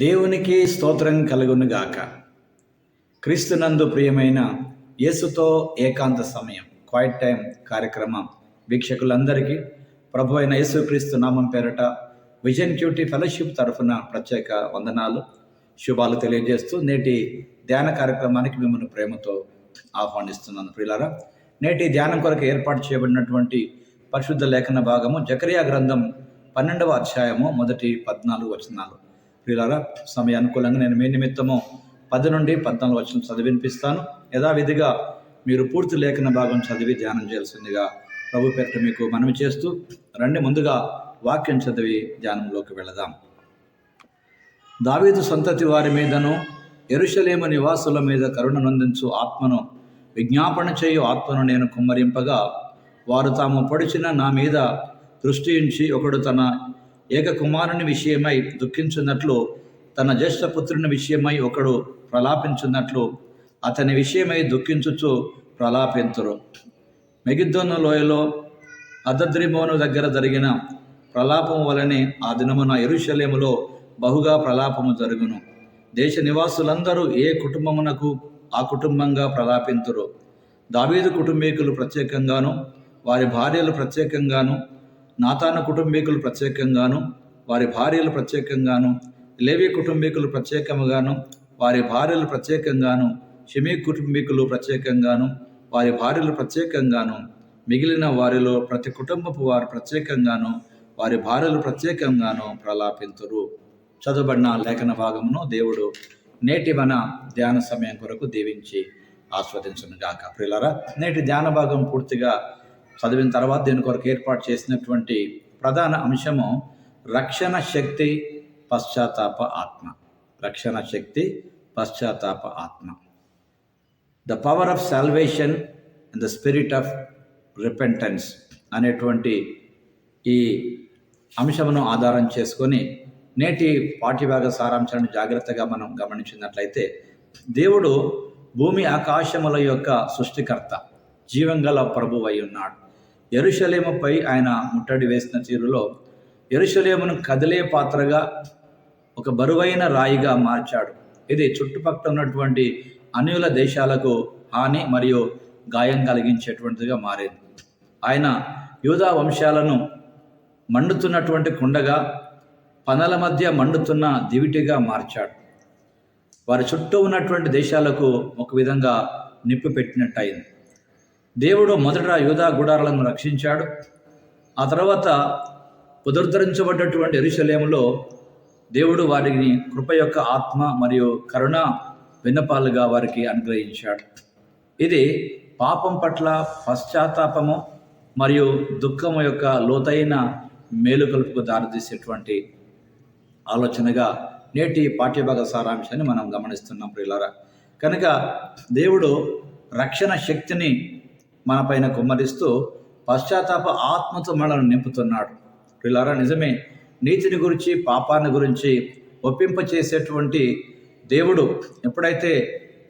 దేవునికి స్తోత్రం కలుగునుగాక. క్రీస్తునందు ప్రియమైన యేసుతో ఏకాంత సమయం క్వైట్ టైం కార్యక్రమం వీక్షకులందరికీ ప్రభు అయిన యేసుక్రీస్తు నామం పేరట విజన్ క్యూటీ ఫెలోషిప్ తరఫున ప్రత్యేక వందనాలు శుభాలు తెలియజేస్తూ నేటి ధ్యాన కార్యక్రమానికి మిమ్మల్ని ప్రేమతో ఆహ్వానిస్తున్నాను. ప్రియులారా, నేటి ధ్యానం కొరకు ఏర్పాటు చేయబడినటువంటి పరిశుద్ధ లేఖన భాగము జకరియా గ్రంథం 12వ అధ్యాయము మొదటి 14 వచనాలు. ప్రియులారా, సమయానుకూలంగా నేను మీ నిమిత్తము 10 నుండి 14 వచనం చదివినిపిస్తాను. యథావిధిగా మీరు పూర్తి లేఖన భాగం చదివి ధ్యానం చేయాల్సిందిగా ప్రభు పేరిట మీకు మనవి చేస్తూ రండి ముందుగా వాక్యం చదివి ధ్యానంలోకి వెళదాం. దావీదు సంతతి వారి మీదను యెరూషలేము నివాసుల మీద కరుణ నొందించు ఆత్మను విజ్ఞాపన చేయు ఆత్మను నేను కుమ్మరింపగా వారు తాము పొడిచిన నా మీద దృష్టి ఉంచి ఒకడు తన ఏక కుమారుని విషయమై దుఃఖించున్నట్లు తన జ్యేష్ఠపుత్రుని విషయమై ఒకడు ప్రలాపించున్నట్లు అతని విషయమై దుఃఖించుచు ప్రలాపింతురు. మెగిద్దోను లోయలో అదద్రిమోను దగ్గర జరిగిన ప్రలాపము వలనే ఆ దినమున యెరూషలేములో బహుగా ప్రలాపము జరుగును. దేశ నివాసులందరూ ఏ కుటుంబమునకు ఆ కుటుంబంగా ప్రలాపింతురు. దావీదు కుటుంబీకులు ప్రత్యేకంగాను వారి భార్యలు ప్రత్యేకంగాను, నాతాను కుటుంబీకులు ప్రత్యేకంగాను వారి భార్యలు ప్రత్యేకంగాను, లేవి కుటుంబీకులు ప్రత్యేకముగాను వారి భార్యలు ప్రత్యేకంగాను, షిమీ కుటుంబీకులు ప్రత్యేకంగాను వారి భార్యలు ప్రత్యేకంగాను, మిగిలిన వారిలో ప్రతి కుటుంబపు వారు ప్రత్యేకంగాను వారి భార్యలు ప్రత్యేకంగాను ప్రలాపింతురు. చదువుబడిన లేఖన భాగమును దేవుడు నేటి మన ధ్యాన సమయం కొరకు దీవించి ఆస్వాదించునుగాక. ప్రియులారా, నేటి ధ్యాన భాగం పూర్తిగా చదివిన తర్వాత దీని కొరకు ఏర్పాటు చేసినటువంటి ప్రధాన అంశము రక్షణ శక్తి, పశ్చాత్తాప ఆత్మ. రక్షణ శక్తి, పశ్చాత్తాప ఆత్మ. The power of salvation and the spirit of repentance అనేటువంటి ఈ అంశమును ఆధారం చేసుకొని నేటి పాఠ్యభాగ సారాంశాన్ని జాగ్రత్తగా మనం గమనించినట్లయితే, దేవుడు భూమి ఆకాశముల యొక్క సృష్టికర్త, జీవంగల ప్రభువు అయి ఉన్నాడు. యెరూషలేముపై ఆయన ముట్టడి వేసిన తీరులో యెరూషలేమును కదిలే పాత్రగా ఒక బరువైన రాయిగా మార్చాడు. ఇది చుట్టుపక్కల ఉన్నటువంటి అన్యుల దేశాలకు హాని మరియు గాయం కలిగించేటువంటిదిగా మారింది. ఆయన యూదా వంశాలను మండుతున్నటువంటి కుండగా, పనల మధ్య మండుతున్న దివిటిగా మార్చాడు. వారి చుట్టూ ఉన్నటువంటి దేశాలకు ఒక విధంగా నిప్పు పెట్టినట్టు అయింది. దేవుడు మొదట యూదా గుడారాలను రక్షించాడు. ఆ తర్వాత పునరుద్ధరించబడ్డటువంటి యెరూషలేములో దేవుడు వారిని కృప యొక్క ఆత్మ మరియు కరుణ విన్నపాలుగా వారికి అనుగ్రహించాడు. ఇది పాపం పట్ల పశ్చాత్తాపము మరియు దుఃఖము యొక్క లోతైన మేలుకొలుపుకు దారితీసేటువంటి ఆలోచనగా నేటి పాఠ్యభాగ సారాంశాన్ని మనం గమనిస్తున్నాం. ప్రియులారా, కనుక దేవుడు రక్షణ శక్తిని మనపైన కుమ్మరిస్తూ పశ్చాత్తాప ఆత్మతో మనల్ని నింపుతున్నాడు. ప్రియులారా, నిజమే, నీతిని గురించి పాపాన్ని గురించి ఒప్పింపచేసేటువంటి దేవుడు ఎప్పుడైతే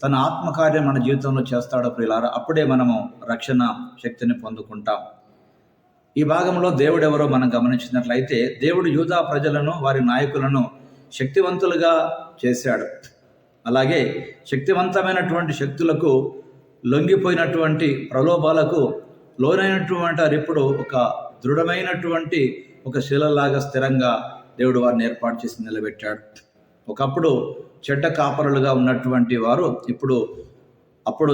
తన ఆత్మకార్యం మన జీవితంలో చేస్తాడో ప్రియులారా, అప్పుడే మనము రక్షణ శక్తిని పొందుకుంటాం. ఈ భాగంలో దేవుడు ఎవరో మనం గమనించినట్లయితే, దేవుడు యూదా ప్రజలను వారి నాయకులను శక్తివంతులుగా చేశాడు. అలాగే శక్తివంతమైనటువంటి శక్తులకు లొంగిపోయినటువంటి ప్రలోభాలకు లోనైనటువంటి వారు ఇప్పుడు ఒక దృఢమైనటువంటి ఒక శిలలాగా స్థిరంగా దేవుడు వారిని ఏర్పాటు చేసి నిలబెట్టాడు. ఒకప్పుడు చెడ్డ కాపరులుగా ఉన్నటువంటి వారు అప్పుడు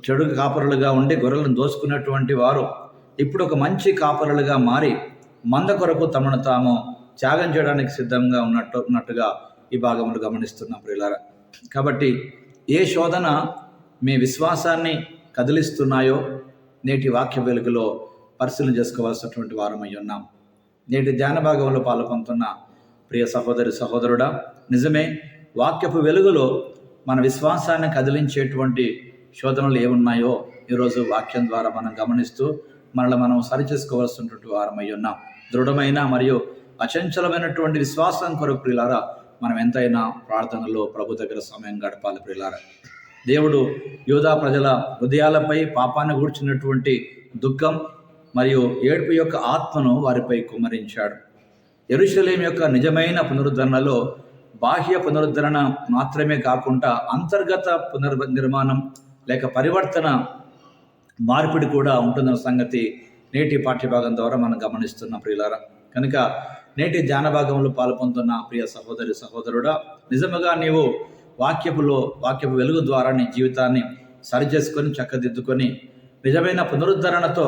చెడు కాపరులుగా ఉండి గొర్రెలను దోసుకున్నటువంటి వారు ఇప్పుడు ఒక మంచి కాపరులుగా మారి మంద కొరకు తమను తాము త్యాగం చేయడానికి సిద్ధంగా ఉన్నట్టుగా ఈ భాగములు గమనిస్తున్నాం. ప్రియులారా, కాబట్టి ఏ శోధన మీ విశ్వాసాన్ని కదిలిస్తున్నాయో నేటి వాక్య వెలుగులో పరిశీలన చేసుకోవాల్సినటువంటి వారమై ఉన్నాం. నేటి ధ్యాన భాగంలో పాల్గొంటున్న ప్రియ సహోదరి సహోదరుడా, నిజమే, వాక్యపు వెలుగులో మన విశ్వాసాన్ని కదిలించేటువంటి శోధనలు ఏమున్నాయో ఈరోజు వాక్యం ద్వారా మనం గమనిస్తూ మనల్ని మనం సరిచేసుకోవాల్సినటువంటి వారమై ఉన్నాం. దృఢమైన మరియు అచంచలమైనటువంటి విశ్వాసం కొరకు ప్రియులారా మనం ఎంతైనా ప్రార్థనలో ప్రభు దగ్గర సమయం గడపాలి. ప్రియులారా, దేవుడు యూదా ప్రజల హృదయాలపై పాపాన్ని గూర్చినటువంటి దుఃఖం మరియు ఏడుపు యొక్క ఆత్మను వారిపై కుమ్మరించాడు. యెరూషలేము యొక్క నిజమైన పునరుద్ధరణలో బాహ్య పునరుద్ధరణ మాత్రమే కాకుండా అంతర్గత పునర్నిర్మాణం లేక పరివర్తన మార్పిడి కూడా ఉంటుందన్న సంగతి నేటి పాఠ్యభాగం ద్వారా మనం గమనిస్తున్నాం ప్రియులారా. కనుక నేటి ధ్యాన భాగంలో పాల్పొందుతున్న ప్రియ సహోదరి సహోదరుడా, నిజముగా నీవు వాక్యపు వెలుగు ద్వారా నీ జీవితాన్ని సరిచేసుకొని చక్కదిద్దుకొని నిజమైన పునరుద్ధరణతో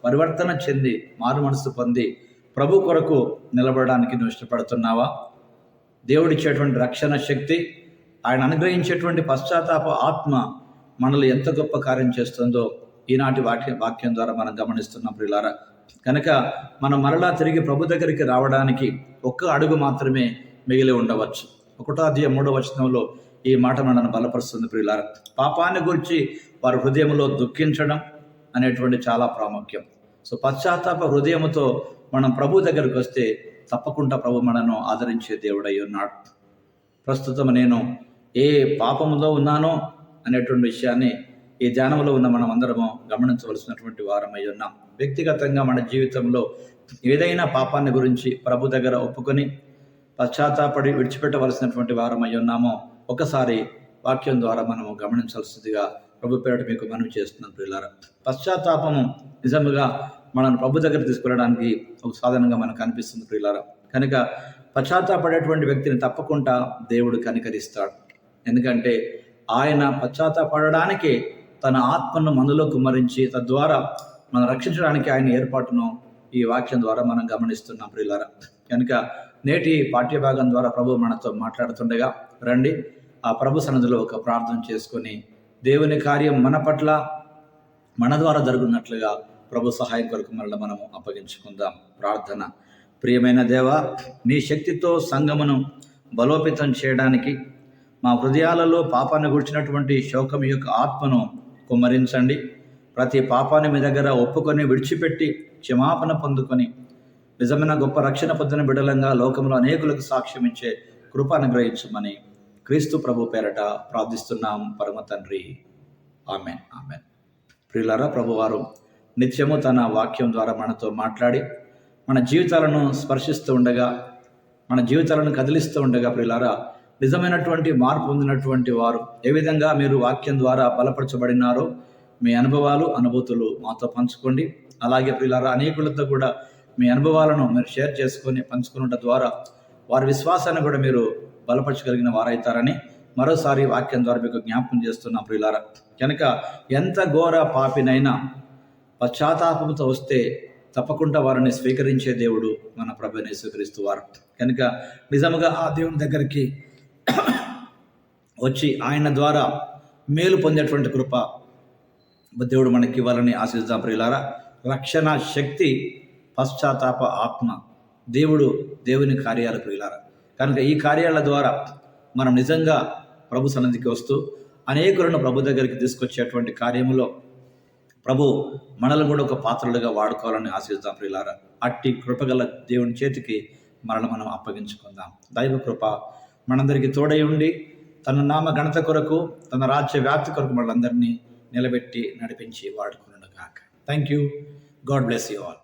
పరివర్తన చెంది మారు మనసు పొంది ప్రభు కొరకు నిలబడడానికి నువ్వు ఇష్టపడుతున్నావా? దేవుడిచ్చేటువంటి రక్షణ శక్తి, ఆయన అనుగ్రహించేటువంటి పశ్చాత్తాప ఆత్మ మనలో ఎంత గొప్ప కార్యం చేస్తుందో ఈనాటి వాక్యం ద్వారా మనం గమనిస్తున్నాం ప్రియులారా. కనుక మనం మరలా తిరిగి ప్రభు దగ్గరికి రావడానికి ఒక్క అడుగు మాత్రమే మిగిలి ఉండవచ్చు. 1వ అధ్యాయం 3వ వచనంలో ఈ మాట మనను బలపరుస్తుంది ప్రియులారా. పాపాన్ని గురించి వారి హృదయంలో దుఃఖించడం అనేటువంటి చాలా ప్రాముఖ్యం. సో పశ్చాత్తాప హృదయంతో మనం ప్రభు దగ్గరికి వస్తే తప్పకుండా ప్రభు మనను ఆదరించే దేవుడై ఉన్నాడు. ప్రస్తుతం నేను ఏ పాపములో ఉన్నానో అనేటువంటి విషయాన్ని ఈ ధ్యానంలో ఉన్న మనం అందరము గమనించవలసినటువంటి వారమై ఉన్నాం. వ్యక్తిగతంగా మన జీవితంలో ఏదైనా పాపాన్ని గురించి ప్రభు దగ్గర ఒప్పుకొని పశ్చాత్తాపడి విడిచిపెట్టవలసినటువంటి వారమై ఉన్నామో ఒకసారి వాక్యం ద్వారా మనము గమనించాల్సిందిగా ప్రభు పేరిట మీకు మనవి చేస్తున్నాను ప్రియులారా. పశ్చాత్తాపము నిజముగా మనల్ని ప్రభు దగ్గర తీసుకెళ్ళడానికి ఒక సాధనంగా మనకు అనిపిస్తుంది ప్రియులారా. కనుక పశ్చాత్తాపడేటువంటి వ్యక్తిని తప్పకుండా దేవుడు కనికరిస్తాడు. ఎందుకంటే ఆయన పశ్చాత్తాపడడానికి తన ఆత్మను మనలో కుమ్మరించి తద్వారా మనం రక్షించడానికి ఆయన ఏర్పాటును ఈ వాక్యం ద్వారా మనం గమనిస్తున్నాం ప్రియులారా. కనుక నేటి పాఠ్యభాగం ద్వారా ప్రభు మనతో మాట్లాడుతుండగా రండి ఆ ప్రభు సన్నిధిలో ఒక ప్రార్థన చేసుకొని దేవుని కార్యం మన పట్ల మన ద్వారా జరుగుతున్నట్లుగా ప్రభు సహాయం కొరకు మనము అప్పగించుకుందాం. ప్రార్థన. ప్రియమైన దేవా, నీ శక్తితో సంఘమును బలోపేతం చేయడానికి మా హృదయాలలో పాపాన్ని గుర్చినటువంటి శోకం యొక్క ఆత్మను కుమ్మరించండి. ప్రతి పాపాన్ని మీ దగ్గర ఒప్పుకొని విడిచిపెట్టి క్షమాపణ పొందుకొని నిజమైన గొప్ప రక్షణ పొందిన బిడ్డలంగా లోకంలో అనేకులకు సాక్ష్యం ఇచ్చే కృప అనుగ్రహించమని క్రీస్తు ప్రభు పేరట ప్రార్థిస్తున్నాం పరమ తండ్రి. ఆమెన్. ఆమెన్. ప్రియులారా, ప్రభువారు నిత్యము తన వాక్యం ద్వారా మనతో మాట్లాడి మన జీవితాలను స్పర్శిస్తూ ఉండగా, మన జీవితాలను కదిలిస్తూ ఉండగా ప్రియులారా, నిజమైనటువంటి మార్పు పొందినటువంటి వారు ఏ విధంగా మీరు వాక్యం ద్వారా బలపరచబడినారో మీ అనుభూతులు మాతో పంచుకోండి. అలాగే ప్రియులారా, అనేకులతో కూడా మీ అనుభవాలను మీరు షేర్ చేసుకొని పంచుకున్నట ద్వారా వారి విశ్వాసాన్ని కూడా మీరు బలపరచగలిగిన వారైతారని మరోసారి వాక్యం ద్వారా మీకు జ్ఞాపకం చేస్తున్నాం ప్రియులారా. కనుక ఎంత ఘోర పాపినైనా పశ్చాత్తాపంతో వస్తే తప్పకుండా వారిని స్వీకరించే దేవుడు మన ప్రభువుని యేసుక్రీస్తు వారు. కనుక నిజముగా ఆ దేవుని దగ్గరికి వచ్చి ఆయన ద్వారా మేలు పొందేటువంటి కృప దేవుడు మనకి ఇవ్వాలని ఆశిద్దాం ప్రియులారా. రక్షణ శక్తి, పశ్చాత్తాప ఆత్మ, దేవుని కార్యాలు ప్రియులారా. కనుక ఈ కార్యాల ద్వారా మనం నిజంగా ప్రభు సన్నిధికి వస్తూ అనేకులను ప్రభు దగ్గరికి తీసుకొచ్చేటువంటి కార్యములో ప్రభు మనల్ని కూడా ఒక పాత్రలుగా వాడుకోవాలని ఆశిద్దాం ప్రియులారా. అట్టి కృపగల దేవుని చేతికి మనం అప్పగించుకుందాం. దైవ కృప మనందరికీ తోడై ఉండి తన నామ ఘనత కొరకు, తన రాజ్య వ్యాప్తి కొరకు మనందరినీ నిలబెట్టి నడిపించి వాడుకున్నాడు కాక. Thank you. God bless you all.